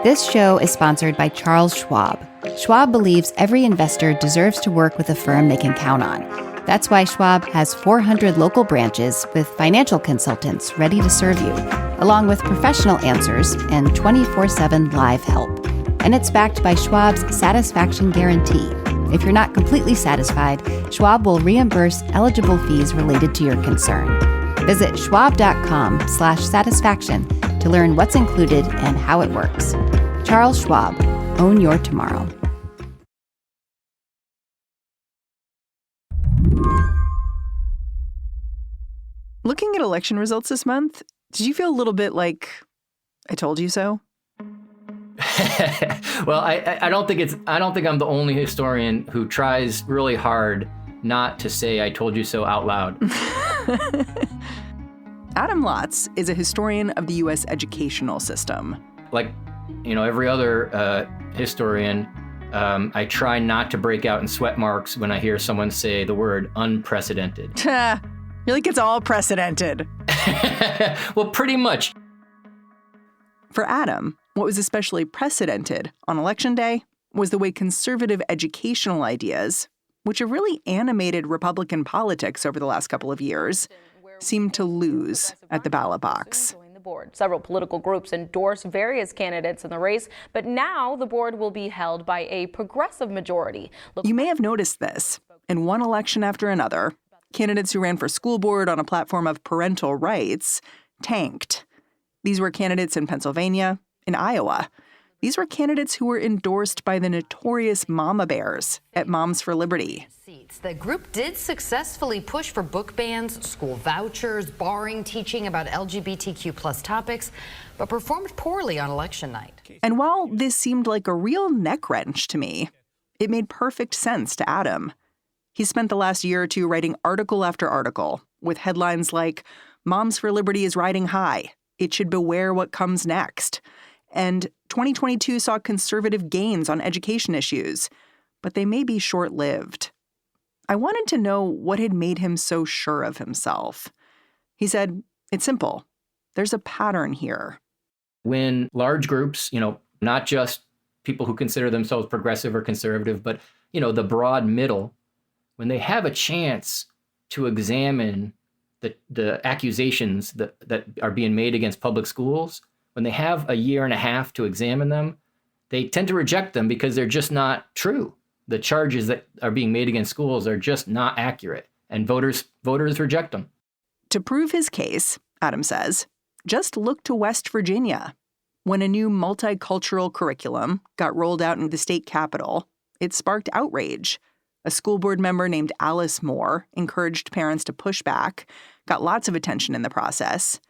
This show is sponsored by Charles Schwab. Schwab believes every investor deserves to work with a firm they can count on. That's why Schwab has 400 local branches with financial consultants ready to serve you, along with professional answers and 24/7 live help. And it's backed by Schwab's Satisfaction Guarantee. If you're not completely satisfied, Schwab will reimburse eligible fees related to your concern. Visit schwab.com/satisfaction to learn what's included and how it works. Charles Schwab. Own your tomorrow. Looking at election results this month, did you feel a little bit like, I told you so? Well, I don't think I'm the only historian who tries really hard not to say "I told you so" out loud. Adam Laats is a historian of the U.S. educational system. Like, every other historian, I try not to break out in sweat marks when I hear someone say the word unprecedented. You're like, it's all precedented. Well, pretty much. For Adam, what was especially precedented on Election Day was the way conservative educational ideas, which have really animated Republican politics over the last couple of years, seemed to lose at the ballot box. Several political groups endorsed various candidates in the race, but now the board will be held by a progressive majority. You may have noticed this. In one election after another, candidates who ran for school board on a platform of parental rights tanked. These were candidates in Pennsylvania, in Iowa. These were candidates who were endorsed by the notorious mama bears at Moms for Liberty. The group did successfully push for book bans, school vouchers, barring teaching about LGBTQ plus topics, but performed poorly on election night. And while this seemed like a real neck wrench to me, it made perfect sense to Adam. He spent the last year or two writing article after article with headlines like, "Moms for Liberty is riding high. It should beware what comes next." And 2022 saw conservative gains on education issues, but they may be short-lived. I wanted to know what had made him so sure of himself. He said, it's simple. There's a pattern here. When large groups, not just people who consider themselves progressive or conservative, but, the broad middle, when they have a chance to examine the accusations that are being made against public schools, when they have a year and a half to examine them, they tend to reject them because they're just not true. The charges that are being made against schools are just not accurate, and voters reject them. To prove his case, Adam says, just look to West Virginia. When a new multicultural curriculum got rolled out in the state capitol, it sparked outrage. A school board member named Alice Moore encouraged parents to push back, got lots of attention in the process.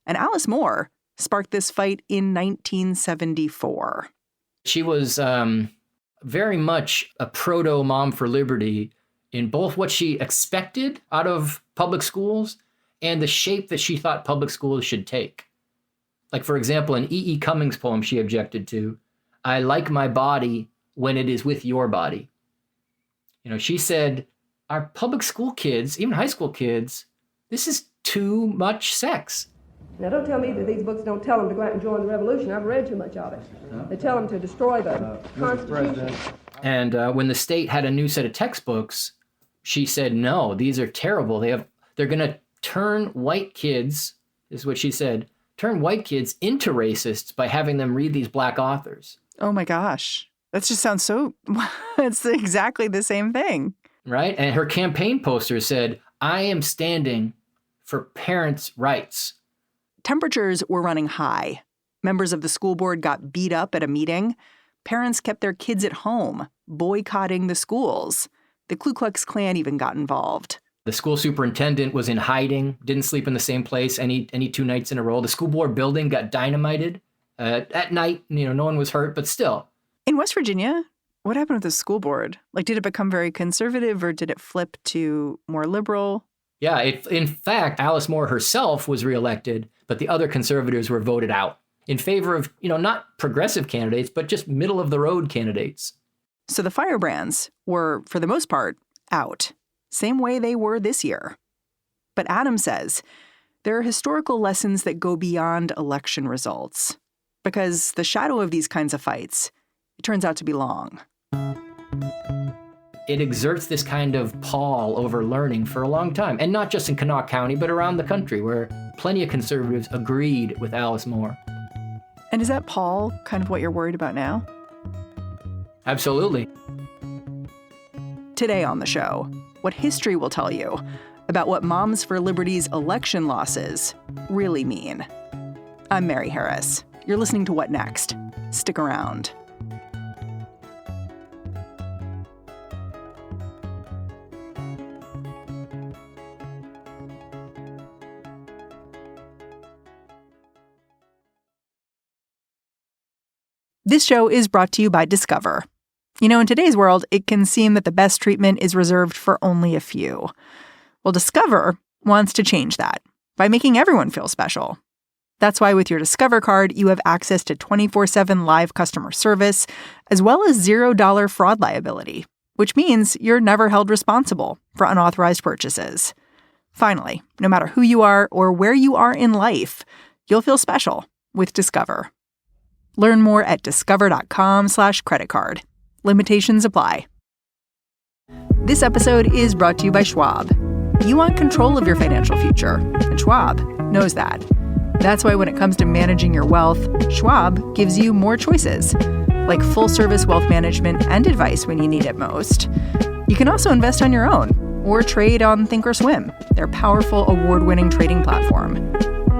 And Alice Moore sparked this fight in 1974. She was very much a proto-Mom for Liberty in both what she expected out of public schools and the shape that she thought public schools should take. Like, for example, an E.E. Cummings poem she objected to, "I like my body when it is with your body." She said, our public school kids, even high school kids, this is too much sex. Now, don't tell me that these books don't tell them to go out and join the revolution. I've read too much of it. They tell them to destroy the Constitution. And when the state had a new set of textbooks, she said, no, these are terrible. They're going to turn white kids, is what she said, turn white kids into racists by having them read these black authors. Oh, my gosh. That just sounds so, it's exactly the same thing. Right? And her campaign poster said, "I am standing for parents' rights." Temperatures were running high. Members of the school board got beat up at a meeting. Parents kept their kids at home, boycotting the schools. The Ku Klux Klan even got involved. The school superintendent was in hiding, didn't sleep in the same place any 2 nights in a row. The school board building got dynamited at night. No one was hurt, but still. In West Virginia, what happened with the school board? Did it become very conservative or did it flip to more liberal? Yeah, in fact, Alice Moore herself was reelected, but the other conservatives were voted out in favor of, not progressive candidates, but just middle-of-the-road candidates. So the firebrands were, for the most part, out. Same way they were this year. But Adam says there are historical lessons that go beyond election results. because the shadow of these kinds of fights, it turns out to be long. It exerts this kind of pall over learning for a long time, and not just in Kanawha County, but around the country, where plenty of conservatives agreed with Alice Moore. And is that pall kind of what you're worried about now? Absolutely. Today on the show, what history will tell you about what Moms for Liberty's election losses really mean. I'm Mary Harris. You're listening to What Next? Stick around. This show is brought to you by Discover. You know, in today's world, it can seem that the best treatment is reserved for only a few. Well, Discover wants to change that by making everyone feel special. That's why with your Discover card, you have access to 24/7 live customer service, as well as $0 fraud liability, which means you're never held responsible for unauthorized purchases. Finally, no matter who you are or where you are in life, you'll feel special with Discover. Learn more at discover.com/creditcard. Limitations apply. This episode is brought to you by Schwab. You want control of your financial future, and Schwab knows that. That's why when it comes to managing your wealth, Schwab gives you more choices, like full-service wealth management and advice when you need it most. You can also invest on your own or trade on Thinkorswim, their powerful award-winning trading platform.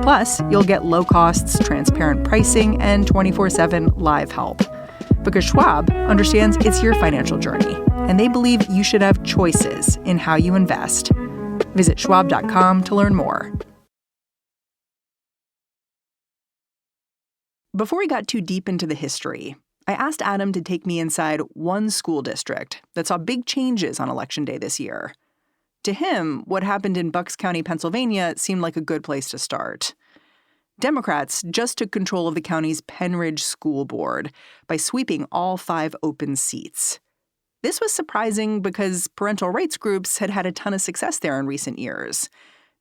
Plus, you'll get low costs, transparent pricing, and 24/7 live help. Because Schwab understands it's your financial journey, and they believe you should have choices in how you invest. Visit schwab.com to learn more. Before we got too deep into the history, I asked Adam to take me inside one school district that saw big changes on Election Day this year. To him, what happened in Bucks County, Pennsylvania, seemed like a good place to start. Democrats just took control of the county's Penridge School Board by sweeping all 5 open seats. This was surprising because parental rights groups had had a ton of success there in recent years.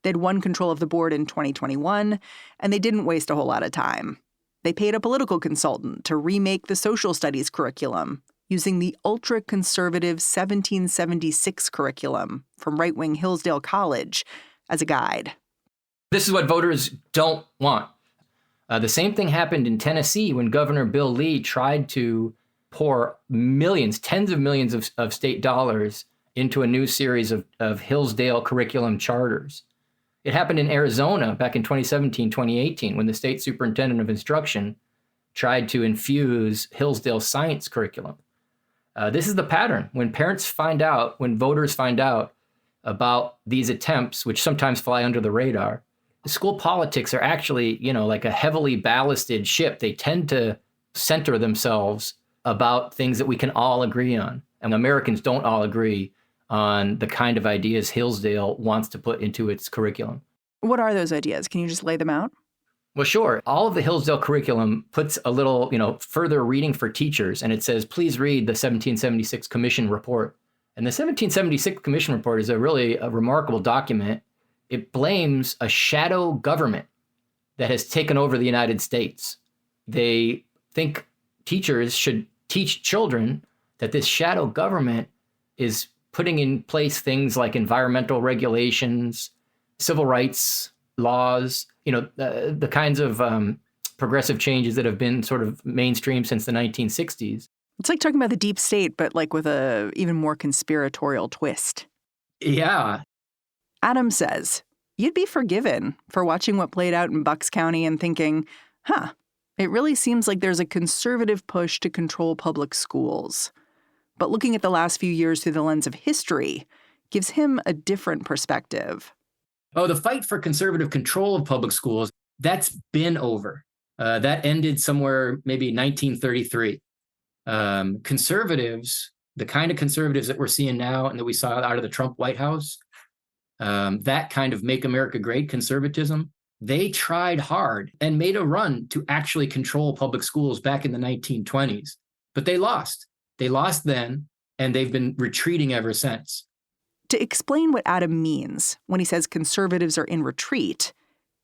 They'd won control of the board in 2021, and they didn't waste a whole lot of time. They paid a political consultant to remake the social studies curriculum using the ultra-conservative 1776 curriculum from right-wing Hillsdale College as a guide. This is what voters don't want. The same thing happened in Tennessee when Governor Bill Lee tried to pour millions, tens of millions of state dollars into a new series of Hillsdale curriculum charters. It happened in Arizona back in 2017, 2018, when the state superintendent of instruction tried to infuse Hillsdale science curriculum. This is the pattern. When parents find out, when voters find out about these attempts, which sometimes fly under the radar, the school politics are actually, like a heavily ballasted ship. They tend to center themselves about things that we can all agree on. And Americans don't all agree on the kind of ideas Hillsdale wants to put into its curriculum. What are those ideas? Can you just lay them out? Well, sure. All of the Hillsdale curriculum puts a little, further reading for teachers, and it says, please read the 1776 Commission Report. And the 1776 Commission Report is a remarkable document. It blames a shadow government that has taken over the United States. They think teachers should teach children that this shadow government is putting in place things like environmental regulations, civil rights laws, the kinds of progressive changes that have been sort of mainstream since the 1960s. It's like talking about the deep state, but like with a even more conspiratorial twist. Yeah. Adam says, you'd be forgiven for watching what played out in Bucks County and thinking, it really seems like there's a conservative push to control public schools. But looking at the last few years through the lens of history gives him a different perspective. Oh, the fight for conservative control of public schools, that's been over. That ended somewhere maybe 1933. Conservatives, the kind of conservatives that we're seeing now and that we saw out of the Trump White House, that kind of make America great conservatism, they tried hard and made a run to actually control public schools back in the 1920s. But they lost. They lost then, and they've been retreating ever since. To explain what Adam means when he says conservatives are in retreat,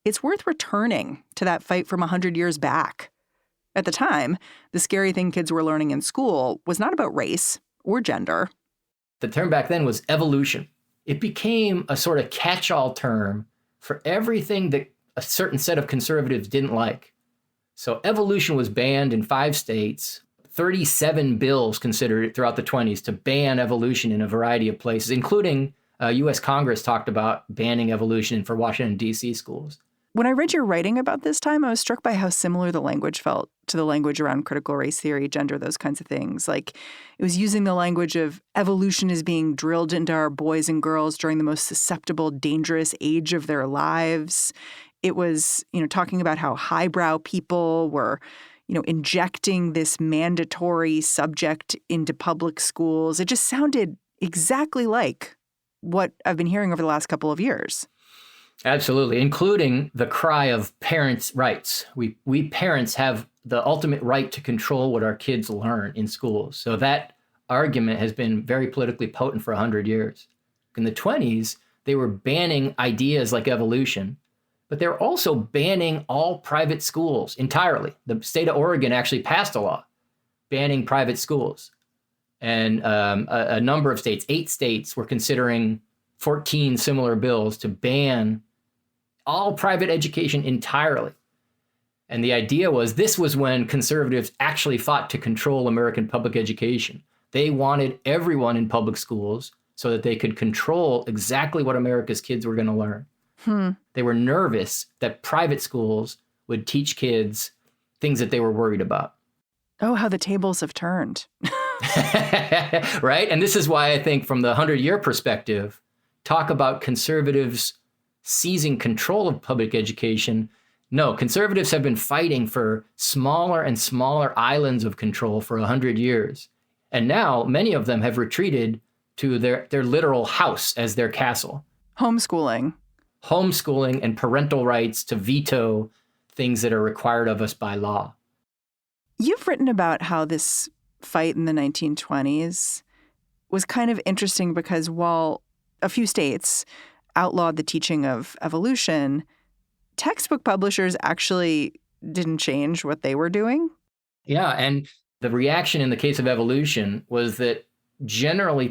it's worth returning to that fight from 100 years back. At the time, the scary thing kids were learning in school was not about race or gender. The term back then was evolution. It became a sort of catch-all term for everything that a certain set of conservatives didn't like. So evolution was banned in 5 states. 37 bills considered it throughout the 1920s to ban evolution in a variety of places, including U.S. Congress talked about banning evolution for Washington, D.C. schools. When I read your writing about this time, I was struck by how similar the language felt to the language around critical race theory, gender, those kinds of things. Like, it was using the language of evolution is being drilled into our boys and girls during the most susceptible, dangerous age of their lives. It was, talking about how highbrow people were, injecting this mandatory subject into public schools. It just sounded exactly like what I've been hearing over the last couple of years. Absolutely, including the cry of parents' rights. We parents have the ultimate right to control what our kids learn in schools. So that argument has been very politically potent for 100 years. In the 1920s, they were banning ideas like evolution, but they were also banning all private schools entirely. The state of Oregon actually passed a law banning private schools. And a number of states, 8 states, were considering 14 similar bills to ban all private education entirely. And the idea was this was when conservatives actually fought to control American public education. They wanted everyone in public schools so that they could control exactly what America's kids were going to learn. They were nervous that private schools would teach kids things that they were worried about. Oh, how the tables have turned. Right? And this is why I think from the 100-year perspective, talk about conservatives seizing control of public education. No, conservatives have been fighting for smaller and smaller islands of control for 100 years. And now many of them have retreated to their literal house as their castle. Homeschooling And parental rights to veto things that are required of us by law. You've written about how this fight in the 1920s was kind of interesting because while a few states outlawed the teaching of evolution, textbook publishers actually didn't change what they were doing. Yeah, and the reaction in the case of evolution was that generally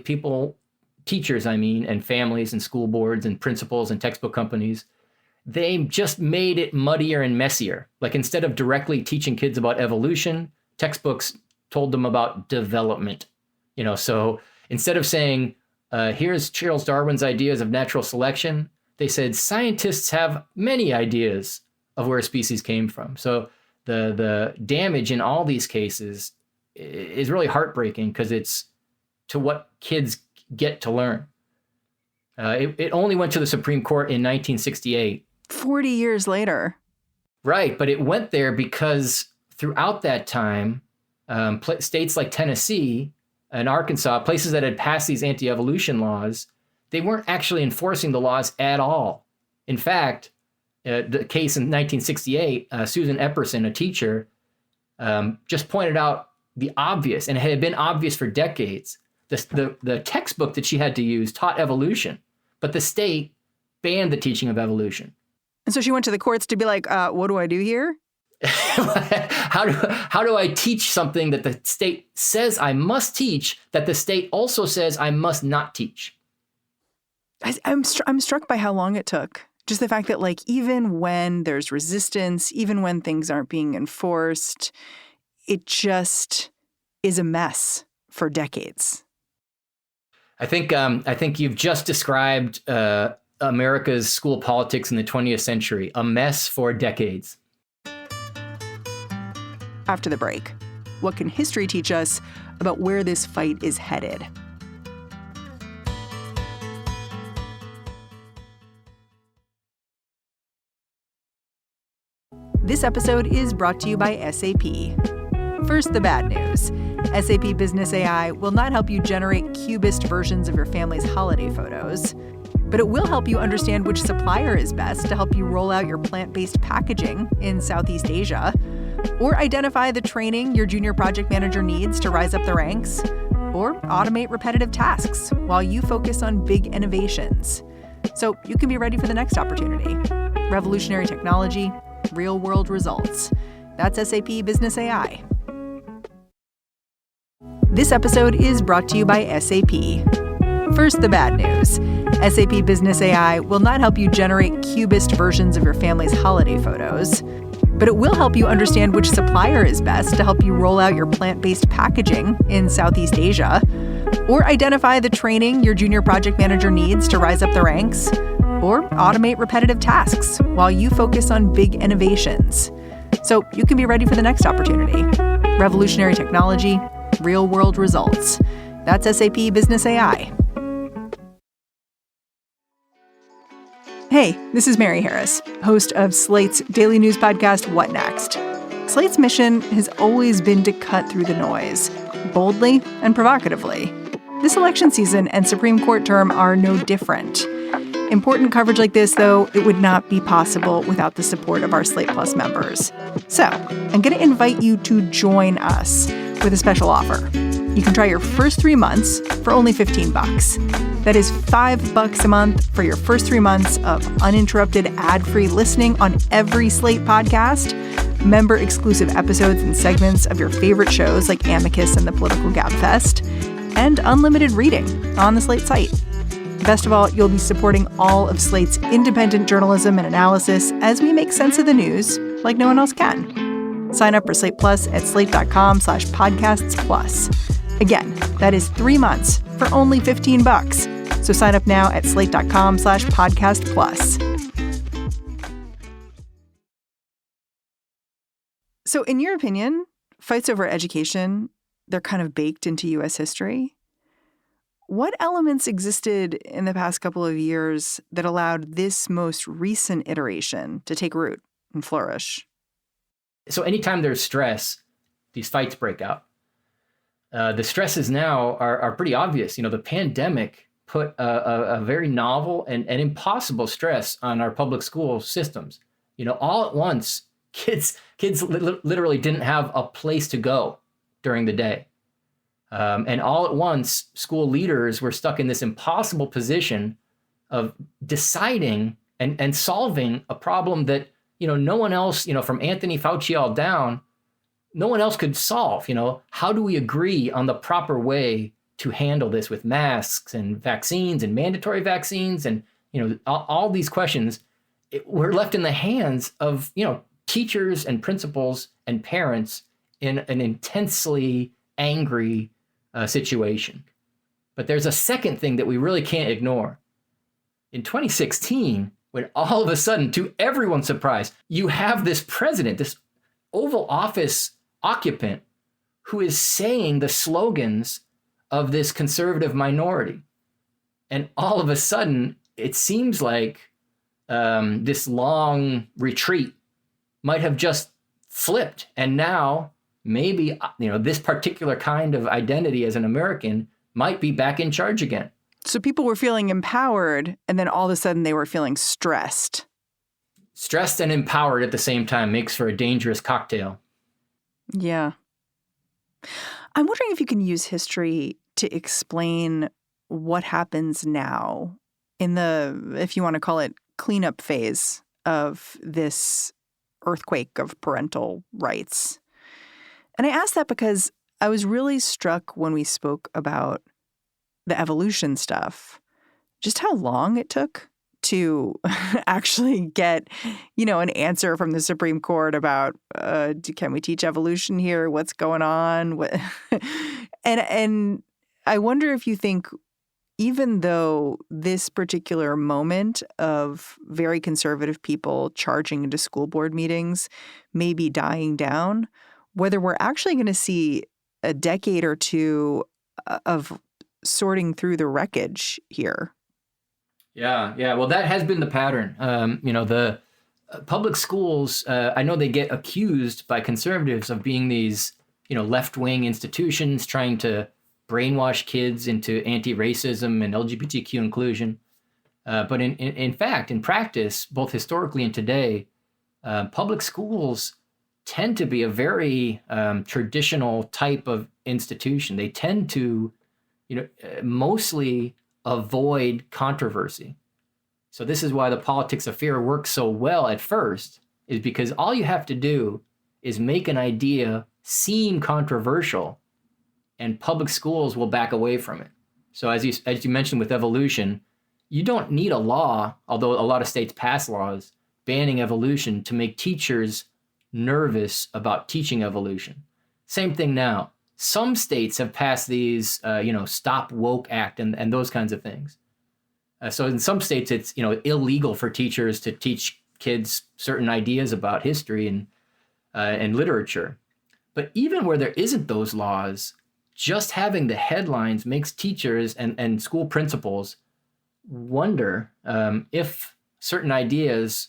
teachers, and families and school boards and principals and textbook companies, they just made it muddier and messier. Like instead of directly teaching kids about evolution, textbooks told them about development. So instead of saying, here's Charles Darwin's ideas of natural selection, they said scientists have many ideas of where species came from. So the damage in all these cases is really heartbreaking because it's to what kids get to learn. It only went to the Supreme Court in 1968. 40 years later. Right, but it went there because throughout that time, states like Tennessee and Arkansas, places that had passed these anti-evolution laws, they weren't actually enforcing the laws at all. In fact, the case in 1968, Susan Epperson, a teacher, just pointed out the obvious, and it had been obvious for decades. The textbook that she had to use taught evolution, but the state banned the teaching of evolution. And so she went to the courts to be like, what do I do here? How do I teach something that the state says I must teach that the state also says I must not teach? I'm struck by how long it took. Just the fact that even when there's resistance, even when things aren't being enforced, it just is a mess for decades. I think you've just described America's school politics in the 20th century, a mess for decades. After the break, what can history teach us about where this fight is headed? This episode is brought to you by SAP. First, the bad news. SAP Business AI will not help you generate cubist versions of your family's holiday photos, but it will help you understand which supplier is best to help you roll out your plant-based packaging in Southeast Asia, or identify the training your junior project manager needs to rise up the ranks, or automate repetitive tasks while you focus on big innovations. So you can be ready for the next opportunity. Revolutionary technology, real-world results. That's SAP Business AI. This episode is brought to you by SAP. First, the bad news. SAP Business AI will not help you generate cubist versions of your family's holiday photos, but it will help you understand which supplier is best to help you roll out your plant-based packaging in Southeast Asia, or identify the training your junior project manager needs to rise up the ranks, or automate repetitive tasks while you focus on big innovations. So you can be ready for the next opportunity. Revolutionary technology, real-world results. That's SAP Business AI. Hey, this is Mary Harris, host of Slate's daily news podcast, What Next? Slate's mission has always been to cut through the noise, boldly and provocatively. This election season and Supreme Court term are no different. Important coverage like this, though, it would not be possible without the support of our Slate Plus members. So, I'm going to invite you to join us with a special offer. You can try your first 3 months for only $15. That is $5 a month for your first 3 months of uninterrupted ad-free listening on every Slate podcast, member-exclusive episodes and segments of your favorite shows like Amicus and the Political Gabfest, and unlimited reading on the Slate site. Best of all, you'll be supporting all of Slate's independent journalism and analysis as we make sense of the news like no one else can. Sign up for Slate Plus at slate.com/podcastsplus. Again, that is 3 months for only $15. So sign up now at slate.com/podcastplus. So in your opinion, fights over education, they're kind of baked into U.S. history. What elements existed in the past couple of years that allowed this most recent iteration to take root and flourish? So anytime there's stress, these fights break out. The stresses now are pretty obvious. You know, the pandemic put a very novel and impossible stress on our public school systems. You know, all at once, kids literally didn't have a place to go during the day. And all at once, school leaders were stuck in this impossible position of deciding and solving a problem that, you know, no one else, you know, from Anthony Fauci all down, no one else could solve. You know, how do we agree on the proper way to handle this with masks and vaccines and mandatory vaccines? And, you know, all these questions were left in the hands of, you know, teachers and principals and parents in an intensely angry situation. But there's a second thing that we really can't ignore. In 2016, when all of a sudden, to everyone's surprise, you have this president, this Oval Office occupant, who is saying the slogans of this conservative minority. And all of a sudden, it seems like this long retreat might have just flipped. And now maybe, you know, this particular kind of identity as an American might be back in charge again. So people were feeling empowered, and then all of a sudden they were feeling stressed. Stressed and empowered at the same time makes for a dangerous cocktail. Yeah. I'm wondering if you can use history to explain what happens now in the, if you want to call it, cleanup phase of this earthquake of parental rights. And I asked that because I was really struck when we spoke about the evolution stuff, just how long it took to actually get, you know, an answer from the Supreme Court about, can we teach evolution here? What's going on? And I wonder if you think, even though this particular moment of very conservative people charging into school board meetings may be dying down, whether we're actually going to see a decade or two of sorting through the wreckage here. Yeah. Well, that has been the pattern. You know, the public schools, I know they get accused by conservatives of being these, you know, left-wing institutions trying to brainwash kids into anti-racism and LGBTQ inclusion. But in fact, in practice, both historically and today, public schools tend to be a very traditional type of institution. They tend to, you know, mostly avoid controversy. So this is why the politics of fear works so well at first, is because all you have to do is make an idea seem controversial, and public schools will back away from it. So as you mentioned with evolution, you don't need a law, although a lot of states pass laws banning evolution, to make teachers nervous about teaching evolution. Same thing now. Some states have passed these, Stop Woke Act and those kinds of things. So in some states, it's illegal for teachers to teach kids certain ideas about history and literature. But even where there isn't those laws, just having the headlines makes teachers and school principals wonder if certain ideas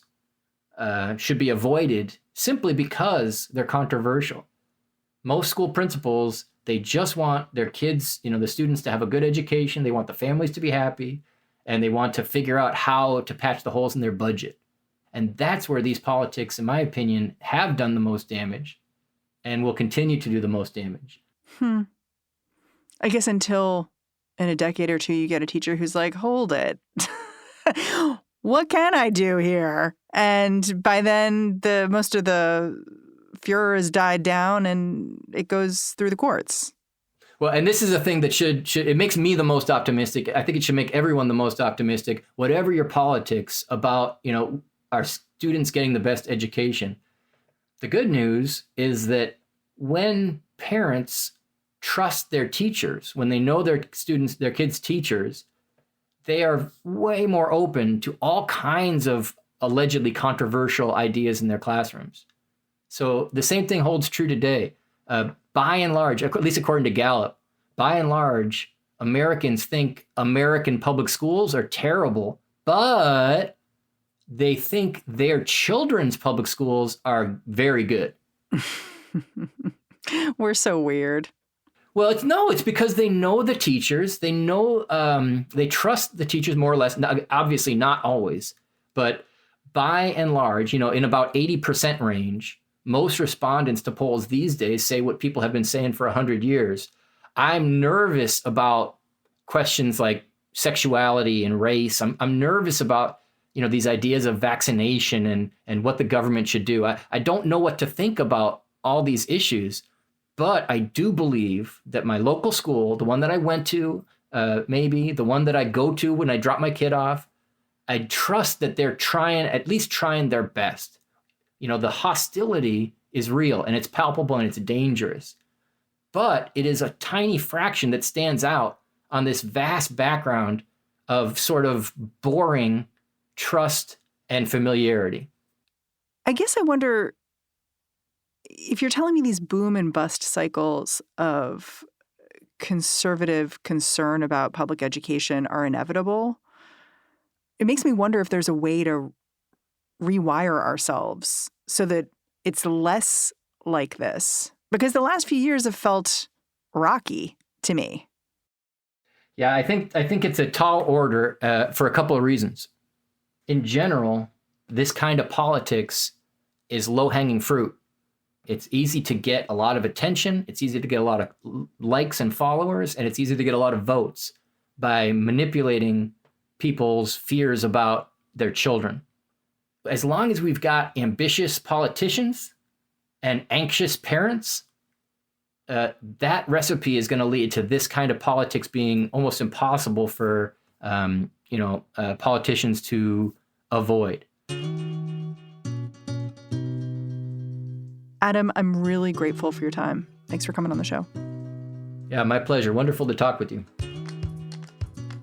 should be avoided simply because they're controversial. Most school principals, they just want their kids, the students, to have a good education. They want the families to be happy, and they want to figure out how to patch the holes in their budget. And that's where these politics, in my opinion, have done the most damage and will continue to do the most damage. I guess until in a decade or two, you get a teacher who's like, hold it. What can I do here? And by then, most of the furor has died down and it goes through the courts. Well, and this is a thing that should it makes me the most optimistic. I think it should make everyone the most optimistic. Whatever your politics about, our students getting the best education. The good news is that when parents trust their teachers, when they know their kids' teachers, they are way more open to all kinds of allegedly controversial ideas in their classrooms. So the same thing holds true today. By and large, at least according to Gallup, by and large, Americans think American public schools are terrible, but they think their children's public schools are very good. We're so weird. Well, it's because they know the teachers. They know, they trust the teachers more or less. Obviously not always, but by and large, in about 80% range, most respondents to polls these days say what people have been saying for 100 years. I'm nervous about questions like sexuality and race. I'm nervous about, these ideas of vaccination and what the government should do. I don't know what to think about all these issues, but I do believe that my local school, the one that I went to, maybe the one that I go to when I drop my kid off, I trust that they're at least trying their best. The hostility is real and it's palpable and it's dangerous, but it is a tiny fraction that stands out on this vast background of sort of boring trust and familiarity. I guess I wonder if you're telling me these boom and bust cycles of conservative concern about public education are inevitable. It makes me wonder if there's a way to rewire ourselves so that it's less like this, because the last few years have felt rocky to me. Yeah, I think it's a tall order for a couple of reasons. In general, this kind of politics is low-hanging fruit. It's easy to get a lot of attention. It's easy to get a lot of likes and followers, and it's easy to get a lot of votes by manipulating people's fears about their children. As long as we've got ambitious politicians and anxious parents, that recipe is going to lead to this kind of politics being almost impossible for politicians to avoid. Adam, I'm really grateful for your time. Thanks for coming on the show. Yeah, my pleasure. Wonderful to talk with you.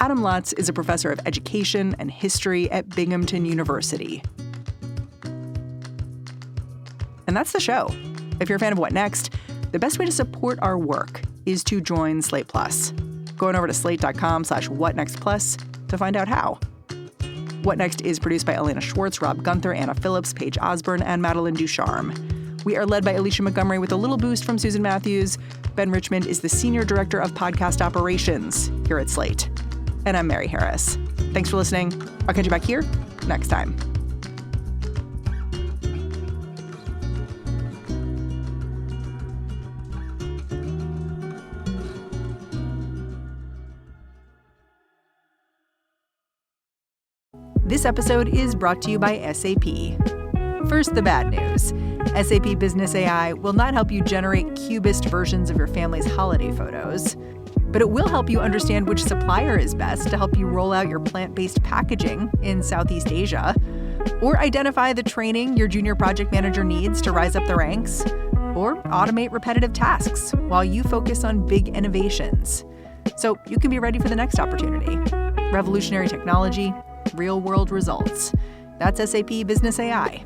Adam Laats is a professor of education and history at Binghamton University. And that's the show. If you're a fan of What Next, the best way to support our work is to join Slate Plus. Going over to slate.com/whatnextplus to find out how. What Next is produced by Elena Schwartz, Rob Gunther, Anna Phillips, Paige Osborne, and Madeline Ducharme. We are led by Alicia Montgomery with a little boost from Susan Matthews. Ben Richmond is the Senior Director of Podcast Operations here at Slate. And I'm Mary Harris. Thanks for listening. I'll catch you back here next time. This episode is brought to you by SAP. First, the bad news. SAP Business AI will not help you generate cubist versions of your family's holiday photos, but it will help you understand which supplier is best to help you roll out your plant-based packaging in Southeast Asia, or identify the training your junior project manager needs to rise up the ranks, or automate repetitive tasks while you focus on big innovations. So you can be ready for the next opportunity. Revolutionary technology, real-world results. That's SAP Business AI.